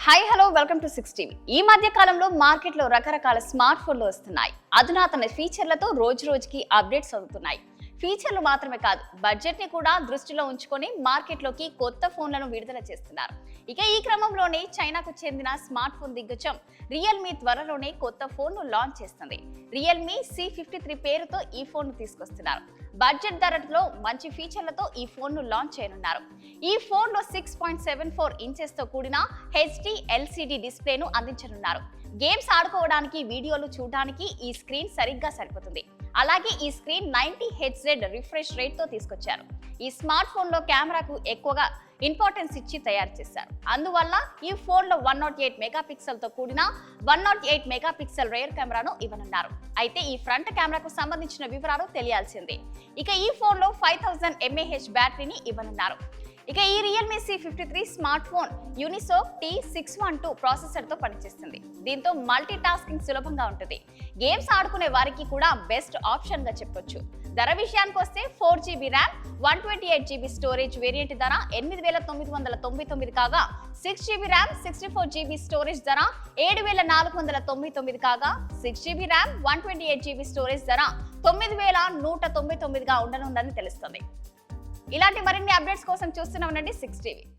Hello welcome to 6 TV. ఈ మధ్య కాలంలో మార్కెట్లో రకరకాల స్మార్ట్ ఫోన్లు వస్తున్నాయి. అధునాతన ఫీచర్లతో రోజు రోజుకి అప్డేట్స్ అవుతున్నాయి. ఫీచర్లు మాత్రమే కాదు, బడ్జెట్ ని కూడా దృష్టిలో ఉంచుకొని మార్కెట్లోకి కొత్త ఫోన్లను విడుదల చేస్తున్నారు. ఇక ఈ క్రమంలోనే చైనాకు చెందిన స్మార్ట్ ఫోన్ దిగ్గజం రియల్మీ త్వరలోనే కొత్త ఫోన్ ను లాంచ్ చేస్తుంది. రియల్మీ c53 పేరుతో ఈ ఫోన్ ను తీసుకొస్తున్నారు. బడ్జెట్ ధరలో మంచి ఫీచర్లతో ఈ ఫోన్ ను లాంచ్ చేయనున్నారు. ఈ ఫోన్ లో 6.74 ఇంచెస్ తో కూడిన హెచ్డి ఎల్సిడి డిస్ప్లేను అందించనున్నారు. గేమ్స్ ఆడుకోవడానికి, వీడియోలు చూడడానికి ఈ స్క్రీన్ సరిగ్గా సరిపోతుంది. అలాగే ఈ స్క్రీన్ 90 Hz రిఫ్రెష్ రేట్ తో తీసుకొచ్చారు. ఈ స్మార్ట్ ఫోన్ లో కెమెరాకు ఎక్కువగా ఇంపార్టెన్స్ ఇచ్చి తయారు చేశారు. అందువల్ల ఈ ఫోన్ లో 108 మెగాపిక్సెల్ తో కూడిన 108 మెగాపిక్సెల్ రేర్ కెమెరాను ఇవ్వనున్నారు. అయితే ఈ ఫ్రంట్ కెమెరాకు సంబంధించిన వివరాలు తెలియాల్సిందే. ఇక ఈ ఫోన్ లో 5000 mAh బ్యాటరీని ఇవ్వనున్నారు. ఇక ఈ Realme c53 smart phone Unisoc T612 processor తో పనిచేస్తుంది. దీంతో మల్టీ టాస్కింగ్ సులభంగా ఉంటుంది. గేమ్స్ ఆడుకునే వారికి కూడా బెస్ట్ ఆప్షన్ గా చెప్పొచ్చు. ధర విషయానికి వస్తే 4GB RAM, 128GB storage variant ధర 8999 కాగా, 6GB ర్యామ్, 64GB స్టోరేజ్ ధర 7499 కాగా, 6GB ర్యామ్, 128GB స్టోరేజ్ ధర 9199గా ఉండనుందని తెలుస్తుంది. ఇలాంటి మరిన్ని అప్డేట్స్ కోసం చూస్తూనే ఉండండి 6 టీవీ.